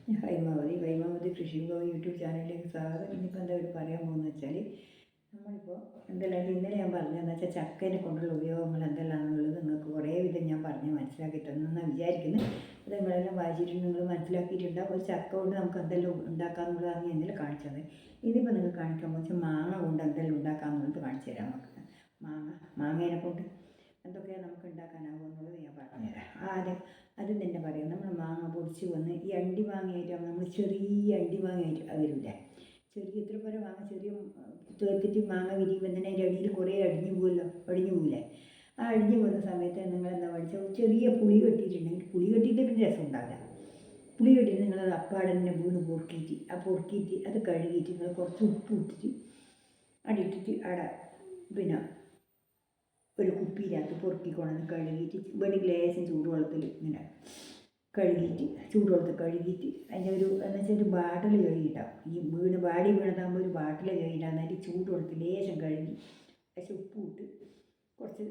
ഹൈമാവതി കൃഷി ഭവൻ യൂട്യൂബ് ചാനലിലേക്ക് സ്വാഗതം. ഇന്നിപ്പോൾ എന്താ ഒരു പറയാൻ പോകുന്നത് വെച്ചാൽ, നമ്മളിപ്പോൾ എന്തെല്ലാം ഇന്നലെ ഞാൻ പറഞ്ഞതെന്ന് വെച്ചാൽ ചക്കേനെ കൊണ്ടുള്ള ഉപയോഗങ്ങൾ എന്തെല്ലാമെന്നുള്ളത് നിങ്ങൾക്ക് കുറേ വിധം ഞാൻ പറഞ്ഞ് മനസ്സിലാക്കി തന്നെന്നാണ് വിചാരിക്കുന്നത്. അത് നിങ്ങളെല്ലാം വായിച്ചിട്ട് നിങ്ങൾ മനസ്സിലാക്കിയിട്ടുണ്ടാവും. ഒരു ചക്ക കൊണ്ട് നമുക്ക് എന്തെല്ലാം ഉണ്ടാക്കാമെന്നുള്ളതാണ് ഞാൻ ഇന്നലെ കാണിച്ചത്. ഇതിപ്പോൾ നിങ്ങൾ കാണിക്കാൻ വെച്ചാൽ മാങ്ങ കൊണ്ട് എന്തെല്ലാം ഉണ്ടാക്കാമെന്നുള്ളത് കാണിച്ചു തരാം. നമുക്ക് മാങ്ങേനെ കൊണ്ട് എന്തൊക്കെയാണ് നമുക്ക് ഉണ്ടാക്കാനാകുമെന്നുള്ളത് ഞാൻ പറഞ്ഞുതരാം. ആദ്യം തന്നെ പറയാം. നമ്മൾ മാങ്ങ പൊടിച്ച് വന്ന് ഈ അണ്ടി മാങ്ങയായിട്ടാണ് നമ്മൾ ചെറിയ അണ്ടി മാങ്ങയായിട്ട് വരില്ല. ചെറിയ ഇത്ര പോലെ മാങ്ങ ചെറിയ തേർത്തിട്ട് മാങ്ങ വിരിയുമ്പോൾ തന്നെ അതിൻ്റെ അടിയിൽ കുറേ അടിഞ്ഞു പോകില്ലേ. ആ അടിഞ്ഞു പോകുന്ന സമയത്ത് നിങ്ങൾ എന്താ പഠിച്ചാൽ ചെറിയ പുളി കെട്ടിയിട്ടുണ്ടെങ്കിൽ പുളി കെട്ടിയിട്ട് പിന്നെ രസം ഉണ്ടാവില്ല. പുളി കെട്ടിയിട്ട് നിങ്ങൾ അപ്പാടെ തന്നെ വീണ് പൊറുക്കിയിട്ട് അത് കഴുകിയിട്ട് നിങ്ങൾ കുറച്ച് ഉപ്പ് ഇട്ടിട്ട് അടിയിട്ടിട്ട് അവിടെ പിന്നെ ഒരു കുപ്പിയിനകത്ത് പൊറുക്കിക്കൊണ്ടെന്ന് കഴുകിയിട്ട് ലേശം ചൂടുവെള്ളത്തിൽ ഇങ്ങനെ ചൂടുവെള്ളത്തിൽ കഴുകിയിട്ട് അതിൻ്റെ എന്ന് വെച്ചാൽ ഒരു ബാട്ടിൽ കഴുകിയിട്ടാവും. ഈ ബാടി വീണതാകുമ്പോൾ ഒരു ബാട്ടിൽ കഴുകിയിട്ടാകുന്ന അതിൻ്റെ ചൂടുവെള്ളത്തിൽ ലേശം കഴുകി ലേശം ഉപ്പ് ഇട്ട് കുറച്ച്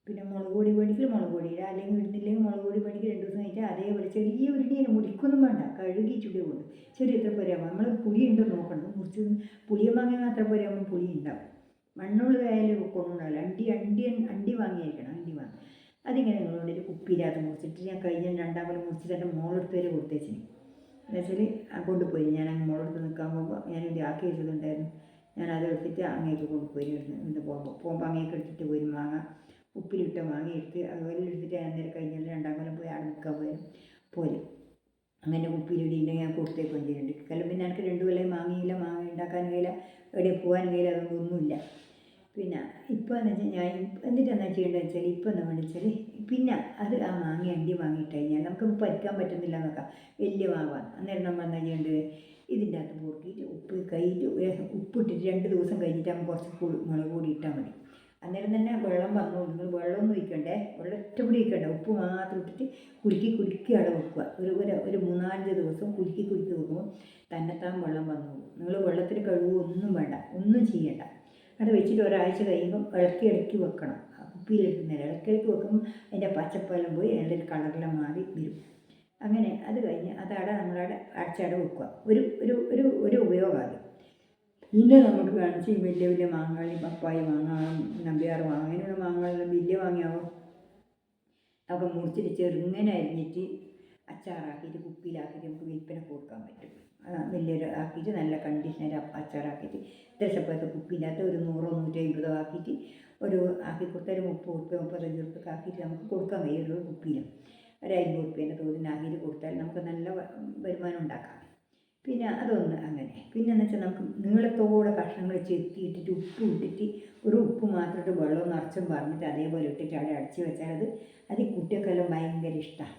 പിന്നെ മുളക് പൊടി ഇടുക, അല്ലെങ്കിൽ ഇടുന്നില്ലെങ്കിൽ മുളക് പൊടി 2 ദിവസം കഴിഞ്ഞാൽ അതേപോലെ ചെറിയ ഉരുളിയെ മുറിക്കൊന്നും വേണ്ട, കഴുകിയിട്ടിട്ട് കൊണ്ട് ചെറിയ എത്ര പോരാകുമ്പോൾ നമ്മൾ പുളി ഉണ്ടോ നോക്കണം. മുറിച്ച് പുളിയ മാങ്ങ അത്ര പോരാകുമ്പോൾ പുളി ഉണ്ടാവും. മണ്ണുള്ളതായാലും കൊണ്ടുണ്ടാവില്ല. അണ്ടി വാങ്ങിയിരിക്കണം. അതിങ്ങനെ നിങ്ങളോട് ഒരു കുപ്പിയിനകത്ത് മുറിച്ചിട്ട് ഞാൻ കഴിഞ്ഞ 2-ാം കൊല്ലം മുറിച്ചിട്ട് എൻ്റെ മോളെടുത്ത് വരെ കൊടുത്തേച്ചിന്. എന്നുവെച്ചാൽ കൊണ്ടുപോയി ഞാൻ അങ്ങ് മോളെടുത്ത് നിൽക്കാൻ പോകുമ്പോൾ ഞാനിവിടെ ആക്കി വെച്ചതുണ്ടായിരുന്നു. ഞാൻ അതെടുത്തിട്ട് അങ്ങേക്ക് കൊണ്ടുപോയി ഇന്ന് പോകുമ്പോൾ അങ്ങേക്ക് എടുത്തിട്ട് പോയി മാങ്ങ ഉപ്പിലിട്ട മാങ്ങ എടുത്ത് അതുപോലെ എടുത്തിട്ട് അന്നേരം കഴിഞ്ഞാൽ 2-ാം കൊല്ലം പോയി അവിടെ നിൽക്കാൻ പോലെ അങ്ങനെ ഉപ്പിലിടിയിട്ട് ഞാൻ കൊടുത്തേക്കും ചെയ്യുന്നുണ്ട്. കാരണം പിന്നെ എനിക്ക് 2 കൊല്ലം മാങ്ങ ഉണ്ടാക്കാൻ കഴിയില്ല, എവിടെ പോകാനും കഴിയില്ല, അതൊന്നുമില്ല. പിന്നെ ഇപ്പോൾ എന്ന് വെച്ചാൽ ഞാൻ എന്നിട്ട് എന്താ ചെയ്യേണ്ടതെന്ന് വെച്ചാൽ ഇപ്പോൾ എന്താ വേണ്ടത് വെച്ചാൽ പിന്നെ അത് ആ അണ്ടി വാങ്ങിയിട്ട് കഴിഞ്ഞാൽ നമുക്ക് പരിക്കാൻ പറ്റുന്നില്ല എന്നൊക്കെ വലിയ മാവാണ്. അന്നേരം നമ്മൾ എന്താ ചെയ്യേണ്ടത്, ഇതിൻ്റെ അകത്ത് പൊറുക്കിയിട്ട് ഉപ്പിട്ടിട്ട് 2 ദിവസം കഴിഞ്ഞിട്ട് നമുക്ക് കുറച്ച് മുളക് പൊടി ഇട്ടാൽ മതി. അന്നേരം തന്നെ വെള്ളം വന്നോളൂ. നിങ്ങൾ വെള്ളമൊന്നും ഒഴിക്കണ്ടേ, വെള്ളം ഒറ്റപ്പൊടി ഒഴിക്കണ്ട, ഉപ്പ് മാത്രം ഇട്ടിട്ട് കുലുക്കി അവിടെ വെക്കുക. ഒരു 3-4 ദിവസം കുലുക്കി വെക്കുമ്പോൾ തന്നെത്താൻ വെള്ളം വന്നോളൂ. നിങ്ങൾ വെള്ളത്തിൽ ഒന്നും വേണ്ട, ഒന്നും ചെയ്യണ്ട. അത് വെച്ചിട്ട് ഒരാഴ്ച കഴിയുമ്പം ഇളക്കി വെക്കണം. കുപ്പിയിലിടുന്നേരം ഇളക്കി വെക്കുമ്പോൾ അതിൻ്റെ പച്ചപ്പെല്ലാം പോയി അതിൻ്റെ ഒരു കളറെല്ലാം മാറി വരും. അങ്ങനെ അത് കഴിഞ്ഞ് അതവിടെ നമ്മളവിടെ അടച്ചവിടെ വെക്കുക. ഒരു ഉപയോഗം അത്. പിന്നെ നമുക്ക് കാണിച്ച് വലിയ മാങ്ങ, പപ്പായ മാങ്ങ, നമ്പ്യാർ മാങ്ങ, അങ്ങനെയുള്ള മാങ്ങകളെല്ലാം വലിയ മാങ്ങയാവും. ഒക്കെ മുറിച്ചിട്ട് ചെറുങ്ങനെ അരിഞ്ഞിട്ട് അച്ചാറാക്കിയിട്ട് കുപ്പിയിലാക്കിയിട്ട് നമുക്ക് വിൽപ്പന കൊടുക്കാൻ പറ്റും. വലിയൊരു ആക്കിയിട്ട് നല്ല കണ്ടീഷണർ അച്ചാറാക്കിയിട്ട് ഇത്ര കുപ്പിയിനകത്ത് ഒരു 100-150 ആക്കിയിട്ട് ആക്കി കൊടുത്താൽ ഒരു 30-35 റുപ്യക്ക് ആക്കിയിട്ട് നമുക്ക് കൊടുക്കാൻ കഴിയും. ഒരു കുപ്പിയിലും ഒരു 50 റുപ്യേൻ്റെ തോതിനാക്കിയിട്ട് കൊടുത്താൽ നമുക്ക് നല്ല വരുമാനം ഉണ്ടാക്കാം. പിന്നെ അതൊന്ന് അങ്ങനെ. പിന്നെ എന്ന് വെച്ചാൽ നമുക്ക് നീളത്തോടെ കഷ്ണങ്ങൾ ചെത്തിയിട്ടിട്ട് ഉപ്പ് ഇട്ടിട്ട് ഒരു ഉപ്പ് മാത്രം വെള്ളം നിറച്ചും പറഞ്ഞിട്ട് അതേപോലെ ഇട്ടിട്ട് അവിടെ അടച്ച് വെച്ചാൽ അത് കുട്ടികൾക്കെല്ലാം ഭയങ്കര ഇഷ്ടമാണ്.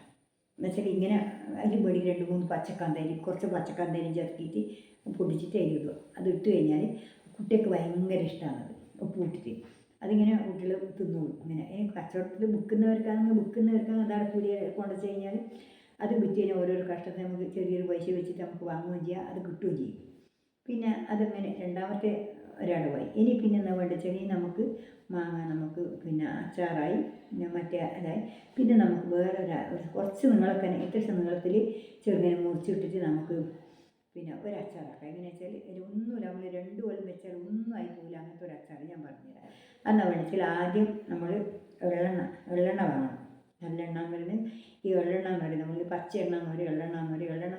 എന്നുവെച്ചാൽ ഇങ്ങനെ അതിൽ പൊടി 2-3 കുറച്ച് പച്ചക്കാന്തേലും ചേർത്തിട്ട് പൊടിച്ചിട്ട് അതിലിടുക. അത് ഇട്ട് കഴിഞ്ഞാൽ കുട്ടികൾക്ക് ഭയങ്കര ഇഷ്ടമാണത് ഉപ്പ് ഇട്ടിട്ട്. അതിങ്ങനെ കുട്ടികൾ തിന്നോളും. ഇങ്ങനെ കച്ചവടത്തിൽ വിൽക്കുന്നവർക്കാണെങ്കിൽ അതാണ് കൂടി കൊണ്ടുവച്ച് കഴിഞ്ഞാൽ അത് വിറ്റ് കഴിഞ്ഞാൽ ഓരോരോ കഷ്ടത്തിന് നമുക്ക് ചെറിയൊരു പൈസ വെച്ചിട്ട് നമുക്ക് വാങ്ങുകയും ചെയ്യാം, അത് കിട്ടുകയും ചെയ്യും. പിന്നെ അതങ്ങനെ രണ്ടാമത്തെ ഒരടവായി. ഇനി പിന്നെ എന്താ വേണ്ടത് വെച്ചാൽ നമുക്ക് മാങ്ങ നമുക്ക് പിന്നെ അച്ചാറായി, പിന്നെ അതായി. പിന്നെ നമുക്ക് കുറച്ച് നീളത്തിൽ ഇത്ര നീളത്തിൽ ചെറുങ്ങനെ മുറിച്ചിട്ടിട്ട് നമുക്ക് പിന്നെ ഒരു അച്ചാറാക്കാം. എങ്ങനെ വെച്ചാൽ ഒന്നുമില്ല, നമ്മൾ 2 കൊല്ലം വെച്ചാൽ ഒന്നും ആയി പോകില്ല. അങ്ങനത്തെ ഒരു അച്ചാർ ഞാൻ പറഞ്ഞുതരാം. അതെന്നാ വേണമെങ്കിൽ ആദ്യം നമ്മൾ എള്ളെണ്ണ വാങ്ങണം. നല്ല എണ്ണ എന്ന് പറയുന്നത് ഈ എള്ളെണ്ണ എന്ന് പറയുന്നത് നമ്മൾ പച്ച എണ്ണ എന്ന് പറയും, എള്ളെണ്ണ എന്ന്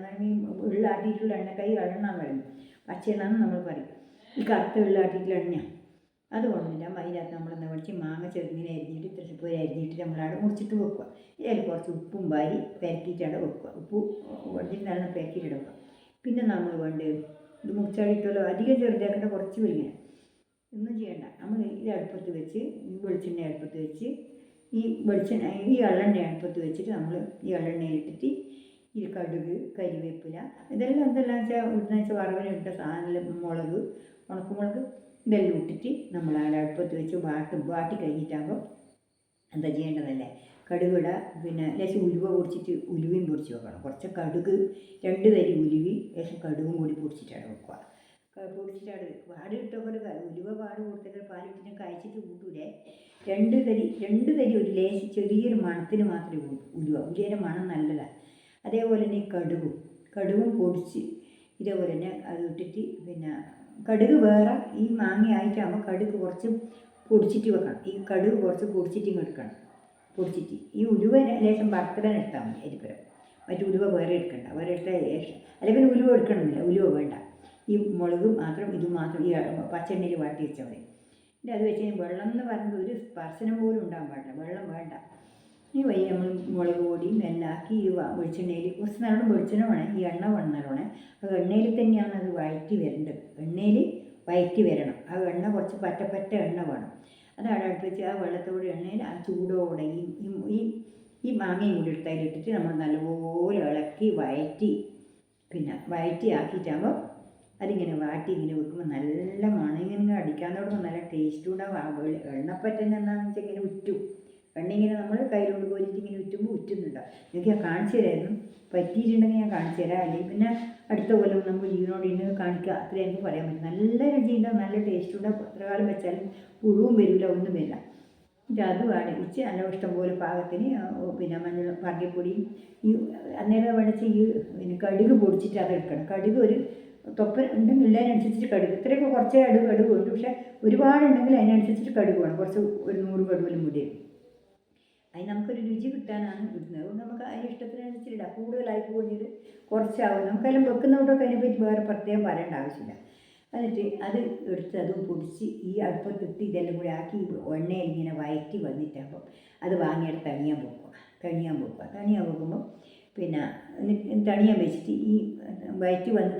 പറയുന്നത് ഉള്ളാട്ടിയിട്ടുള്ള എണ്ണക്കായി എള്ളെണ്ണ എന്ന് പറയുന്നത്. പച്ച എണ്ണ എന്ന് നമ്മൾ പറയും. ഈ കറുത്ത ഉള്ളാട്ടിയിട്ടുള്ള എണ്ണ അതുകൊണ്ടില്ല. അതിനകത്ത് നമ്മളെന്താ പഠിച്ച് മാങ്ങ ചെറുങ്ങനെ അരിഞ്ഞിട്ട് ഇത്ര അരിഞ്ഞിട്ട് നമ്മളവിടെ മുറിച്ചിട്ട് വെക്കുക. ഇതിൽ കുറച്ച് ഉപ്പും വാരി പെരക്കിയിട്ട് അവിടെ വെക്കുക. ഉപ്പ് വെള്ളത്തിൽ നല്ല പെരക്കിയിട്ട് വെക്കുക. പിന്നെ നമ്മൾ ഇത് മുറിച്ചാടിയിട്ടുള്ള അധികം ചെറുതാക്കേണ്ട, കുറച്ച് വലിങ്ങനെ ഒന്നും ചെയ്യണ്ട. നമ്മൾ ഇത് അടുപ്പത്ത് വെച്ച് വെളിച്ചെണ്ണ അടുപ്പത്ത് വെച്ച് ഈ എള്ളെണ്ണ അടുപ്പത്ത് വെച്ചിട്ട് നമ്മൾ ഈ എള്ളെണ്ണയിലിട്ടിട്ട് ഈ കടുക്, കരിവേപ്പില, ഇതെല്ലാം എന്തെല്ലാം വെച്ചാൽ വറവിനിട്ട സാധനം, മുളക്, ഉണക്കമുളക് ഇതെല്ലാം ഇട്ടിട്ട് നമ്മൾ ആ അടുപ്പത്ത് വെച്ച് വാട്ടി കഴിഞ്ഞിട്ടാകുമ്പോൾ എന്താ ചെയ്യേണ്ടതല്ലേ, കടുകിട. പിന്നെ ലേശം ഉലുവ ഉലുവയും പൊടിച്ച് വെക്കണം. കുറച്ച് കടുക്, 2 തരി ഉലുവി ലേശം കടുകും കൂടി പൊടിച്ചിട്ടാണ് വെക്കുക. പൊടിച്ചിട്ടാണ് പാട് ഇട്ടൊക്കെ ഉലുവ പാട് കൊടുത്തിട്ട് പാലിട്ടിട്ട് കഴിച്ചിട്ട് കൂട്ടൂലേ. 2 തരി ഒരു ലേശം ചെറിയൊരു മണത്തിന് മാത്രമേ ഉലുവേൻ്റെ മണം നല്ലതാണ്. അതേപോലെ തന്നെ ഈ കടുകും കടുകും പൊടിച്ച് ഇതേപോലെ തന്നെ അത് ഇട്ടിട്ട് പിന്നെ കടുക് വേറെ ഈ മാങ്ങ ആയിട്ടാകുമ്പോൾ കടുക് കുറച്ച് പൊടിച്ചിട്ട് വെക്കണം. ഈ കടുക് കുറച്ച് പൊടിച്ചിട്ട് എടുക്കണം. പൊടിച്ചിട്ട് ഈ ഉലുവ ലേശം വറുത്തിടാൻ എടുത്താൽ മതി അരിപ്പുരം. മറ്റു ഉലുവ വേറെ എടുക്കണ്ട. വേറെ എടുത്താൽ അല്ലെങ്കിൽ ഉലുവ എടുക്കണമെന്നില്ല, ഉലുവ വേണ്ട. ഈ മുളക് മാത്രം ഇത് മാത്രം ഈ പച്ചെണ്ണയിൽ വാട്ടി വെച്ചാൽ മതി. എന്നിട്ട് അത് വെച്ച് വെള്ളം എന്ന് പറയുന്നത് ഒരു സ്പർശനം പോലും ഉണ്ടാകാൻ പാടില്ല, വെള്ളം വേണ്ട. ഈ വയ്യ നമ്മൾ മുളക് പൊടിയും എല്ലാം ആക്കി ഈ വെളിച്ചെണ്ണയിൽ കുറച്ച് നല്ലോണം വെളിച്ചെണ്ണ വേണം, ഈ എണ്ണ വേണം നല്ലോണം. ആ എണ്ണയിൽ തന്നെയാണ് അത് വഴറ്റി വരേണ്ടത്. എണ്ണയിൽ വഴറ്റി വരണം. ആ എണ്ണ കുറച്ച് പറ്റ എണ്ണ വേണം. അത് അവിടെ അടുത്ത് വെച്ച് ആ വെള്ളത്തോടെ എണ്ണയിൽ ആ ചൂടോടെ ഈ മാങ്ങയും കൂടി എടുത്തതിലിട്ടിട്ട് നമ്മൾ നല്ലപോലെ ഇളക്കി വഴറ്റി ആക്കിയിട്ടാകുമ്പോൾ അതിങ്ങനെ വാട്ടി ഇങ്ങനെ വെക്കുമ്പോൾ നല്ല മണം ഇങ്ങനെ അടിക്കാൻ തുടങ്ങും. നല്ല ടേസ്റ്റും ഉണ്ടാവും. എണ്ണപ്പറ്റന്നെ എന്താണെന്ന് വെച്ചാൽ ഇങ്ങനെ ഉറ്റും. എണ്ണ ഇങ്ങനെ നമ്മൾ കയ്യിലോട്ട് കോരിയിട്ട് ഇങ്ങനെ ഉറ്റുമ്പോൾ ഉറ്റുന്നുണ്ടാവും. എനിക്ക് ഞാൻ കാണിച്ചു തരായിരുന്നു. പറ്റിയിട്ടുണ്ടെങ്കിൽ ഞാൻ കാണിച്ചു തരാം. അല്ലെങ്കിൽ പിന്നെ അടുത്ത കൊല്ലം നമുക്ക് ജീവനോട് ഇന്ന് കാണിക്കുക. അത്രയും എനിക്ക് പറയാൻ പറ്റും. നല്ല രുചിയുണ്ടാവും, നല്ല ടേസ്റ്റ് ഉണ്ടാവും. എത്ര കാലം വെച്ചാലും പുഴുവും വരില്ല, ഒന്നും വരില്ല. എന്നിട്ട് അത് വാടിച്ച് നല്ല ഇഷ്ടം പോലെ പാകത്തിന് പിന്നെ മഞ്ഞൾ പാകിപ്പൊടിയും ഈ അന്നേരം വേണിച്ച് ഈ പിന്നെ കടുക് പൊടിച്ചിട്ട് അത് എടുക്കണം. കടുക് ഒരു തൊപ്പൻ ഉണ്ടെങ്കിൽ അതിനനുസരിച്ചിട്ട് കടുക് ഇത്രയൊക്കെ കുറച്ചേ കടുക് ഉണ്ട്. പക്ഷേ ഒരുപാടുണ്ടെങ്കിൽ അതിനനുസരിച്ചിട്ട് കടുക് വേണം. കുറച്ച് ഒരു 100 കടുകലും കൂടി. അതിന് നമുക്കൊരു രുചി കിട്ടാനാണ് ഇടുന്നത്. അതുകൊണ്ട് നമുക്ക് അതിന് ഇഷ്ടത്തിനനുസരിച്ച് ഇടാം. കൂടുതലായി പോകുന്നത് കുറച്ചാവും. നമുക്കെല്ലാം വെക്കുന്നതുകൊണ്ടൊക്കെ അതിനെപ്പറ്റി വേറെ പ്രത്യേകം പറയേണ്ട ആവശ്യമില്ല. എന്നിട്ട് അത് എടുത്ത് അതും പൊടിച്ച് ഈ അടുപ്പത്തിട്ട് ഇതെല്ലാം കൂടി ആക്കി എണ്ണയിൽ ഇങ്ങനെ വയറ്റി വന്നിട്ടാകുമ്പോൾ അത് വാങ്ങിയിട്ട് തണിയാൻ വെക്കുമ്പോൾ പിന്നെ തണിയാൻ വെച്ചിട്ട് ഈ വയറ്റി വന്ന്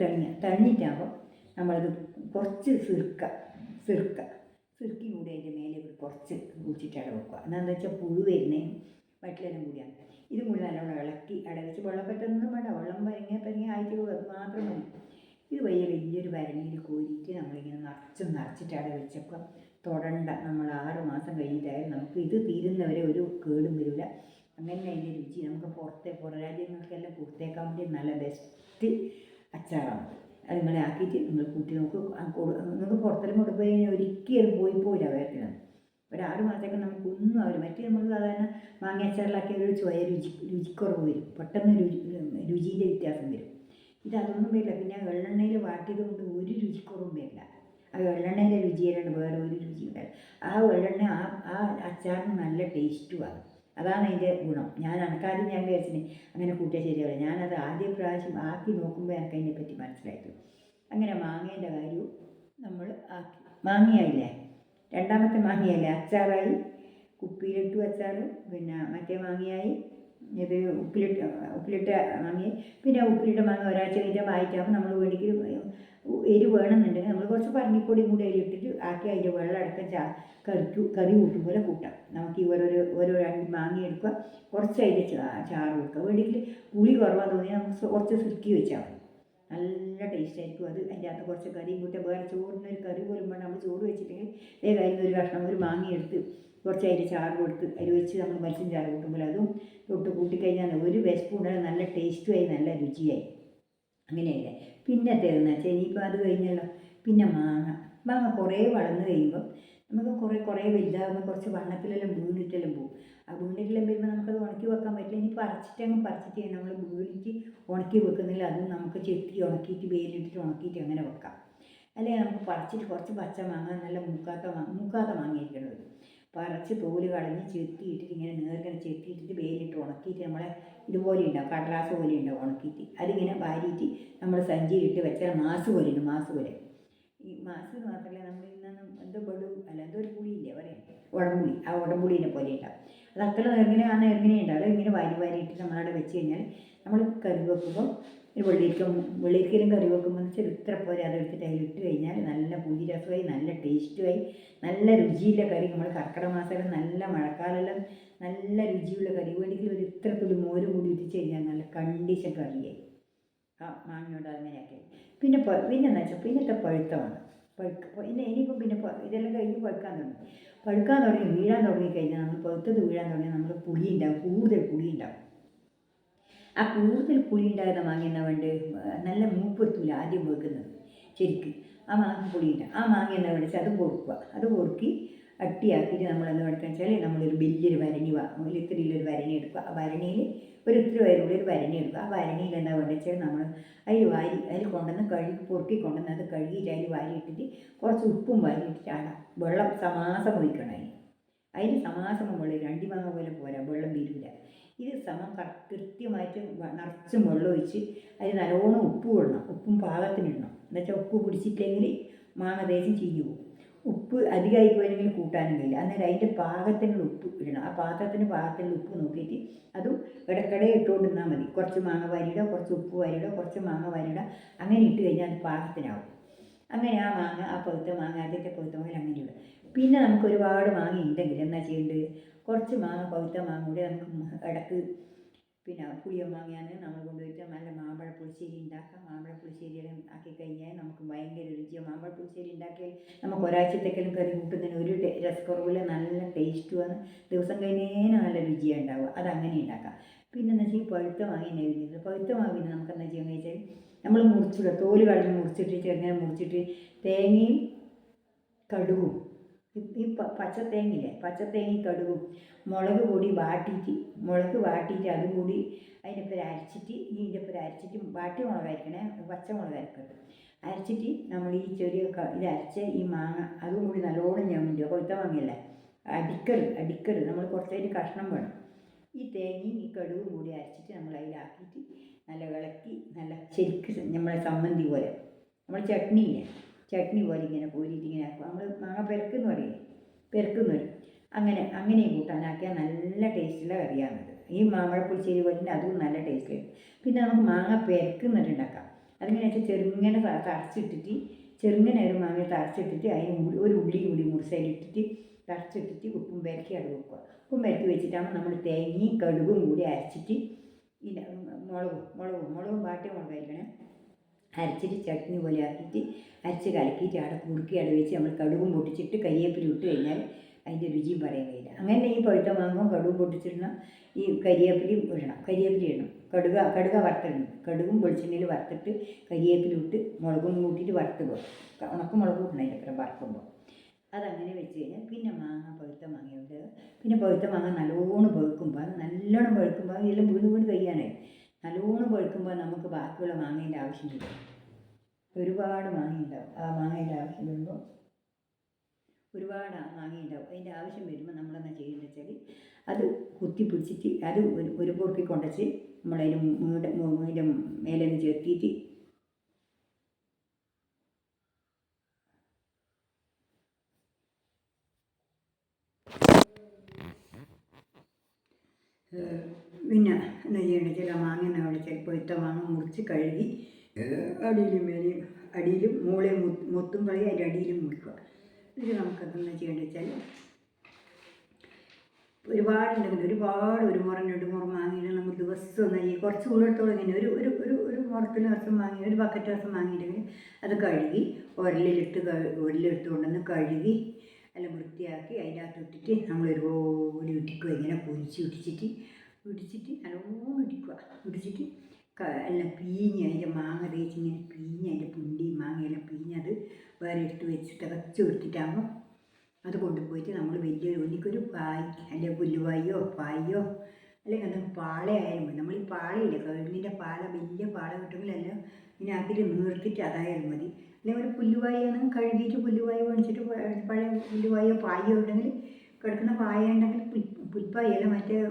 തണിഞ്ഞിട്ടാകുമ്പോൾ നമ്മളത് കുറച്ച് സിർക്കയും കൂടി അതിൻ്റെ മേലെ കുറച്ച് കുടിച്ചിട്ട് വെക്കുക. എന്താണെന്ന് വെച്ചാൽ പുഴു വരുന്നതിനും വയറ്റിലെല്ലാം കൂടിയാണ്. ഇതും കൂടി നല്ലോണം ഇളക്കി വെച്ച് വെള്ളപ്പറ്റൊന്നും വേണ്ട. വെള്ളം പരിങ്ങി ആയിട്ട് മാത്രം മതി. ഇത് വലിയൊരു ഭരണിയിൽ കോരിയിട്ട് നമ്മളിങ്ങനെ നിറച്ചിട്ട് വെച്ചപ്പോൾ തൊടണ്ട. നമ്മൾ 6 മാസം കഴിഞ്ഞിട്ടായാലും നമുക്ക് ഇത് തീരുന്നവരെ ഒരു കേടും വരില്ല. അങ്ങനെ അതിൻ്റെ രുചി നമുക്ക് പുറം രാജ്യങ്ങൾക്കെല്ലാം കൊടുത്തേക്കാൻ വേണ്ടി നല്ല ബെസ്റ്റ് അച്ചാറാണ്. അത് നിങ്ങളെ ആക്കിയിട്ട് നിങ്ങൾ കൂട്ടി നിങ്ങൾക്ക് പുറത്തെല്ലാം കൊടുക്കുമ്പോൾ ഒരിക്കലും പോയില്ല വേഗത്തിലാണ്. ഒരു 6 മാസമൊക്കെ നമുക്കൊന്നും ആവില്ല. മറ്റേ നമ്മൾ സാധാരണ മാങ്ങ അച്ചാറിലാക്കിയ ഒരു രുചിക്കുറവ് വരും. പെട്ടെന്ന് രുചിൻ്റെ വ്യത്യാസം വരും. ഇതൊന്നും വരില്ല. പിന്നെ വെള്ളെണ്ണയിൽ വാട്ടിയത് കൊണ്ട് ഒരു രുചിക്കുറവും വരില്ല. ആ വെള്ളെണ്ണയുടെ രുചിയിലാണ് വേറെ ഒരു രുചി ഉണ്ടായത്. ആ വെള്ളെണ്ണ ആ അച്ചാറിന് നല്ല ടേസ്റ്റുമാണ്. അതാണ് അതിൻ്റെ ഗുണം. ഞാൻ വിചാരിച്ചിന് അങ്ങനെ കൂട്ടിയാൽ ശരിയാവില്ല. ഞാനത് ആദ്യ പ്രാവശ്യം ആക്കി നോക്കുമ്പോൾ എനിക്ക് അതിനെ പറ്റി മനസ്സിലായിട്ടു. അങ്ങനെ മാങ്ങേൻ്റെ കാര്യവും നമ്മൾ ആക്കി. മാങ്ങയായില്ലേ, രണ്ടാമത്തെ മാങ്ങയല്ലേ അച്ചാറായി. കുപ്പിയിലിട്ടു അച്ചാർ. പിന്നെ മറ്റേ മാങ്ങയായി. ഇത് ഉപ്പിലിട്ട മാങ്ങയായി. പിന്നെ ഉപ്പിലിട്ട മാങ്ങ ഒരാഴ്ച കഴിഞ്ഞാൽ ആയിട്ടാകുമ്പോൾ നമ്മൾ വേണ്ടിക്ക് എരിവ് വേണമെന്നുണ്ടെങ്കിൽ നമ്മൾ കുറച്ച് പരങ്ങിപ്പൊടിയും കൂടി അതിലിട്ടിട്ട് ആക്കി അതിൻ്റെ വെള്ളം അടക്കം കറി കൂട്ടും പോലെ കൂട്ടാം. നമുക്ക് ഈ ഓരോ 2 മാങ്ങ എടുക്കുക, കുറച്ച് അതിൻ്റെ ചാറ് കൊടുക്കുക. വേണ്ടിക്ക് പുളി കുറവാന്ന് തോന്നിയാൽ നമുക്ക് കുറച്ച് സുരുക്കി വെച്ചാൽ മതി. നല്ല ടേസ്റ്റ് ആയിരിക്കും. അത് അതിൻ്റെ അകത്ത് കുറച്ച് കറിയും കൂട്ടി വേറെ ചോറിനൊരു കറി പോലും വേണം. നമ്മൾ ചോറ് വെച്ചിട്ടുണ്ടെങ്കിൽ വേഗം അതിനൊരു കഷ്ണം ഒരു മാങ്ങ എടുത്ത് കുറച്ച് അതിൻ്റെ ചാറ് കൊടുത്ത് അതിൽ വെച്ച് നമ്മൾ മത്സ്യം ചാറ് കൂട്ടുമ്പോൾ അതും തൊട്ട് കൂട്ടിക്കഴിഞ്ഞാൽ ഒരു വിശപ്പുണ്ടാകും. നല്ല ടേസ്റ്റുമായി, നല്ല രുചിയായി. അങ്ങനെയല്ലേ. പിന്നത്തേതെന്ന് വെച്ചാൽ ഇനിയിപ്പോൾ അത് കഴിഞ്ഞല്ലോ. പിന്നെ മാങ്ങ കുറേ വളർന്നു കഴിയുമ്പോൾ നമുക്ക് കുറേ വലുതാകുമ്പോൾ കുറച്ച് വണ്ണത്തിലെല്ലാം വീണിട്ടെല്ലാം പോകും. ആ വീണിട്ടെല്ലാം വരുമ്പോൾ നമുക്കത് ഉണക്കി വെക്കാൻ പറ്റില്ല. ഇനി പറിച്ചിട്ട് നമ്മൾ വീണിട്ട് ഉണക്കി വെക്കുന്നില്ല. അതും നമുക്ക് ചെത്തി ഉണക്കിയിട്ട് വെയിലിട്ടിട്ട് ഉണക്കിയിട്ട് അങ്ങനെ വെക്കാം. അല്ലെങ്കിൽ നമുക്ക് പറിച്ചിട്ട് കുറച്ച് പച്ച മാങ്ങ, നല്ല മൂക്കാത്ത മാങ്ങയായിരിക്കണം. പറിച്ച് തോല് കളഞ്ഞ് ചെത്തിയിട്ടിട്ട് ഇങ്ങനെ നേർങ്ങനെ ചെത്തിയിട്ടിട്ട് വെയിലിട്ട് ഉണക്കിയിട്ട് നമ്മളെ ഇതുപോലെ ഉണ്ടാവും, കടലാസ് പോലെ ഉണ്ടാവും ഉണക്കിയിട്ട്. അതിങ്ങനെ വാരിയിട്ട് നമ്മൾ സഞ്ചിയിലിട്ട് വെച്ചാൽ മാസ് പോലെ. ഈ മാസ് മാത്രമല്ല, നമ്മൾ ഇന്നും എന്തോ എന്തോ ഒരു പുളിയില്ലേ പറയാം, ഉടമ്പുളി. ആ ഉടമ്പുളീനെ പോലെ ഉണ്ടാവും. അത് അത്ര നേർങ്ങനെ ഉണ്ടാവും. ഇങ്ങനെ വാരിയിട്ട് നമ്മളവിടെ വെച്ച് കഴിഞ്ഞാൽ നമ്മൾ കറി വെക്കുമ്പോൾ വെള്ളിരിക്കലും കറി വെക്കുമ്പോൾ എന്ന് വെച്ചാൽ ഇത്ര പോലെ അതെടുത്തിട്ട് അതിലിട്ട് കഴിഞ്ഞാൽ നല്ല പുളി രസമായി, നല്ല ടേസ്റ്റുമായി, നല്ല രുചിയുള്ള കറി. നമ്മൾ കർക്കിടക മാസമെല്ലാം നല്ല മഴക്കാലമെല്ലാം നല്ല രുചിയുള്ള കറി. വേണമെങ്കിൽ ഒരു ഇത്ര തുള്ളി മോര് കൂടി ഇട്ടിച്ച് കഴിഞ്ഞാൽ നല്ല കണ്ടീഷൻ കറിയായി. ആ മാങ്ങയോട് അങ്ങനെയാക്കി. പിന്നെന്താ വെച്ചാൽ പിന്നത്തെ പഴുത്തമാണ്. ഇനിയിപ്പോൾ ഇതെല്ലാം കഴിഞ്ഞ് പഴുക്കാൻ തുടങ്ങി വീഴാൻ തുടങ്ങിക്കഴിഞ്ഞാൽ നമ്മൾ പഴുത്തത് വീഴാൻ തുടങ്ങിയാൽ നമ്മൾ പുളി ഉണ്ടാവും, കൂടുതൽ പുളി ഉണ്ടാവും. ആ കൂടുതൽ പുളി ഉണ്ടാകുന്ന മാങ്ങ എന്നാ വേണ്ടത്, നല്ല മൂപ്പെടുത്തൂല ആദ്യം വെക്കുന്നത് ശരിക്ക്. ആ മാങ്ങ പുളി ഉണ്ടാവും. ആ മാങ്ങ എന്നാ വേണ്ടത് അത് പൊറുക്കുക. അത് പൊറുക്കി അട്ടിയാക്കിയിട്ട് നമ്മൾ എന്താ എടുക്കുക വെച്ചാൽ നമ്മളൊരു വലിയൊരു ഭരണി ഇത്തിരിയിലൊരു ഭരണി എടുക്കുക. ആ ഭരണിയിൽ ഒരു ഇത്തിരി വയറുള്ള ഒരു ഭരണി എടുക്കുക. ആ ഭരണിയിൽ എന്താ വേണ്ടത് വെച്ചാൽ നമ്മൾ അതിൽ കൊണ്ടുവന്ന് കഴുകി പൊറുക്കി കൊണ്ടുവന്ന് അത് കഴുകിയിട്ട് അതിൽ വാരി ഇട്ടിട്ട് കുറച്ച് ഉപ്പും വാരി ഇട്ടിട്ട് ആടാം. വെള്ളം സമാസം ഒഴിക്കണം അതിന് സമാസമം വെള്ളം 2 മാങ്ങ പോലെ പോരാ, വെള്ളം വീരില്ല. ഇത് കൃത്യമായിട്ട് നിറച്ചും വെള്ളം ഒഴിച്ച് അതിൽ നല്ലോണം ഉപ്പ് ഇടണം. ഉപ്പും പാകത്തിനിടണം. എന്നുവെച്ചാൽ ഉപ്പ് പിടിച്ചിട്ടില്ലെങ്കിൽ മാങ്ങ ദേശം ചീഞ്ഞു പോകും. ഉപ്പ് അധികമായി പോയെങ്കിൽ കൂട്ടാനും കഴിയില്ല. അന്നേരം അതിൻ്റെ പാകത്തിനുള്ള ഉപ്പ് ഇടണം. ആ പാകത്തിനുള്ള ഉപ്പ് നോക്കിയിട്ട് അതും ഇടയ്ക്കിടെ ഇട്ടുകൊണ്ട് നിന്നാൽ മതി. കുറച്ച് മാങ്ങ വാരിയിടുക, കുറച്ച് ഉപ്പ് വാരിയിടുക, കുറച്ച് മാങ്ങ വാരിയിടുക. അങ്ങനെ ഇട്ട് കഴിഞ്ഞാൽ അത് പാകത്തിനാവും. അങ്ങനെ ആ മാങ്ങ, ആ പഴുത്ത മാങ്ങ, ആദ്യത്തെ പഴുത്ത മാങ്ങ അങ്ങനെ ഇടുക. പിന്നെ നമുക്ക് ഒരുപാട് മാങ്ങ ഉണ്ടെങ്കിൽ എന്നാ ചെയ്യേണ്ടത്, കുറച്ച് മാങ്ങ പഴുത്ത മാങ്ങ കൂടെ നമുക്ക് ഇടക്ക് പിന്നെ പുളിയ മാങ്ങയാണ് നമ്മൾ കൊണ്ടുപോയിട്ട് നല്ല മാമ്പഴ പുളിശ്ശേരി ഉണ്ടാക്കാം. മാമ്പഴ പുളിശ്ശേരി ആക്കി കഴിഞ്ഞാൽ നമുക്ക് ഭയങ്കര രുചിയാണ്. മാമ്പഴ പുളിശ്ശേരി ഉണ്ടാക്കിയാൽ നമുക്ക് ഒരാഴ്ചത്തേക്കെല്ലാം കറി കൂട്ടുന്നതിന് ഒരു രസക്കുറവില്ല, നല്ല ടേസ്റ്റുമാണ്. ദിവസം കഴിഞ്ഞേനെ നല്ല രുചിയാണ് ഉണ്ടാവുക. അതങ്ങനെ ഉണ്ടാക്കാം. പിന്നെ എന്താ വെച്ചാൽ പഴുത്ത മാങ്ങ തന്നെ വരുന്നത്. പഴുത്ത മാങ്ങ പിന്നെ നമുക്ക് എന്താ ചെയ്യുക വെച്ചാൽ നമ്മൾ മുറിച്ചിടുക, തോല് കളഞ്ഞ് മുറിച്ചിട്ട് ചെറുങ്ങനെ മുറിച്ചിട്ട് തേങ്ങയും കടുകും ഈ പച്ചത്തേങ്ങയില്ലേ, പച്ചത്തേങ്ങയും കടുകും മുളക് വാട്ടിയിട്ട് അതും കൂടി അതിനൊപ്പം അരച്ചിട്ട് അരച്ചിട്ട് വാട്ടിയ മുളകായിരിക്കണേ, പച്ചമുളക് അരക്കരുത്. അരച്ചിട്ട് നമ്മൾ ഈ ചെറിയ ഇത് അരച്ച ഈ മാങ്ങ അതും കൂടി നല്ലോണം ഞമ്മുക. കൊഴുത്ത മാങ്ങയല്ലേ, അടിക്കരുത്. നമ്മൾ കുറച്ചതിന് കഷ്ണം വേണം. ഈ തേങ്ങയും ഈ കടുകും കൂടി അരച്ചിട്ട് നമ്മൾ അതിലാക്കിയിട്ട് നല്ല ഇളക്കി നല്ല ശരിക്ക് നമ്മളെ സമ്മന്തി പോലെ, നമ്മൾ ചട്നി പോലെ ഇങ്ങനെ കോരിയിട്ട് ഇങ്ങനെ ആക്കും. നമ്മൾ മാങ്ങ പെരക്കെന്ന് പറയും. അങ്ങനെ കൂട്ടാനാക്കിയാൽ നല്ല ടേസ്റ്റുള്ള കറിയാണത്. ഈ മാമ്പഴ പുളിശ്ശേരി പോലെ തന്നെ അതും നല്ല ടേസ്റ്റ്. പിന്നെ നമുക്ക് മാങ്ങ പെരക്കുന്നിട്ട് ഉണ്ടാക്കാം. അതിങ്ങനെ വെച്ചാൽ ചെറുങ്ങനെ ഒരു മാങ്ങ തറച്ചിട്ടിട്ട് അതിന് ഒരു ഉള്ളി കൂടി മുറിച്ചതിലിട്ടിട്ട് തറച്ചിട്ടിട്ട് ഉപ്പും പെരക്കി അത് വെക്കുക. ഉപ്പും പെരക്കി വെച്ചിട്ടാകുമ്പോൾ നമ്മൾ തേങ്ങയും കടുകും കൂടി അരച്ചിട്ട് പിന്നെ മുളകും വാട്ടിയ മുളകായിരിക്കണേ, അരച്ചിട്ട് ചട്നി പോലെ ആക്കിയിട്ട് അരച്ച് കലക്കിയിട്ട് അവിടെ കുറുക്കി അവിടെ വെച്ച് നമ്മൾ കടുകും പൊട്ടിച്ചിട്ട് കരിവേപ്പില ഇട്ട് കഴിഞ്ഞാൽ അതിൻ്റെ രുചിയും പറയാൻ കഴിയില്ല. അങ്ങനെ ഈ പഴുത്ത മാങ്ങയും കടുകും പൊട്ടിച്ചിടണം, ഈ കരിവേപ്പില ഇടണം. കടുക വറുത്തിടണം. കടുകും വെളിച്ചെണ്ണയിൽ വറുത്തിട്ട് കരിവേപ്പില ഇട്ട് മുളകും കൂട്ടിയിട്ട് വറുത്തിടുക. ഉണക്കമുളക് കൂട്ടണം അതിൻ്റെ വറുക്കുമ്പോൾ. അതങ്ങനെ വെച്ച് കഴിഞ്ഞാൽ പിന്നെ പഴുത്ത മാങ്ങയുണ്ട്. പിന്നെ പഴുത്ത മാങ്ങ നല്ലോണം പഴുക്കുമ്പോൾ ഇതെല്ലാം വീണ് കഴിയാനായി. നല്ലോണം പഴുക്കുമ്പോൾ നമുക്ക് ബാക്കിയുള്ള മാങ്ങേൻ്റെ ആവശ്യം വരും. ഒരുപാട് മാങ്ങയുണ്ടാവും. ആ മാങ്ങേൻ്റെ ആവശ്യം വരുമ്പോൾ അതിൻ്റെ ആവശ്യം വരുമ്പോൾ നമ്മളെന്താ ചെയ്യുന്നത് വെച്ചാൽ അത് കുത്തി പിടിച്ചിട്ട് അത് ഒരു പൊറുക്കി കൊണ്ടുവച്ച് നമ്മളതിൻ്റെ മേലെ ചേർത്തിയിട്ട് പിന്നെ എന്താ ചെയ്യേണ്ടത് വെച്ചാൽ ആ മാങ്ങ എന്നാ വിളിച്ചാൽ പഴുത്ത മാങ്ങ മുറിച്ച് കഴുകി അടിയിലും മുകളെ മൊത്തം കളി അതിൻ്റെ അടിയിലും മുറിക്കുക. എന്നിട്ട് നമുക്കെന്താ ചെയ്യേണ്ടത് വെച്ചാൽ ഒരു മുറം 2 മുറം മാങ്ങയിലും നമുക്ക് ദിവസം കുറച്ച് ഉള്ളിടത്തോളം ഇങ്ങനെ ഒരു മുറത്തിന് ദിവസം വാങ്ങി ഒരു ബക്കറ്റ് ദിവസം വാങ്ങിയിട്ടുണ്ടെങ്കിൽ അത് കഴുകി ഉരലെടുത്ത് കൊണ്ടുവന്ന് കഴുകി എല്ലാം വൃത്തിയാക്കി അതിൻ്റെ അകത്ത് ഇട്ടിട്ട് നമ്മൾ ഒരുപോലെ ഇടിക്കുക. ഇങ്ങനെ ഇടിച്ചിട്ട് നല്ലോണം ഇടിച്ചിട്ട് എല്ലാം പീഞ്ഞ് അതിൻ്റെ മാങ്ങ തേച്ച് ഇങ്ങനെ പീഞ്ഞ് അതിൻ്റെ പുണ്ടിയും മാങ്ങയെല്ലാം പീഞ്ഞത് വേറെ എടുത്ത് വെച്ച് തികച്ച് എടുത്തിട്ടാകുമ്പോൾ അത് കൊണ്ടുപോയിട്ട് നമ്മൾ എനിക്കൊരു പായ് അല്ലെങ്കിൽ പുല്ലുവായോ പായോ അല്ലെങ്കിൽ എന്തെങ്കിലും പാളയായാലും മതി. നമ്മൾ ഈ പാളയില്ലേ, കഴുകിൻ്റെ പാള, വലിയ പാള കിട്ടുമെങ്കിലെല്ലാം ഇങ്ങനെ ആക്കിയിട്ട് നീർത്തിട്ട് അതായാലും മതി. അല്ലെങ്കിൽ ഒരു പുല്ലുവായാണെങ്കിൽ കഴുകിയിട്ട് പുല്ലുവായ മേടിച്ചിട്ട് പഴയ പുല്ലുവായോ പായോ ഉണ്ടെങ്കിൽ കിടക്കുന്ന പായ ഉണ്ടെങ്കിൽ പുൽപ്പായല്ല മറ്റേ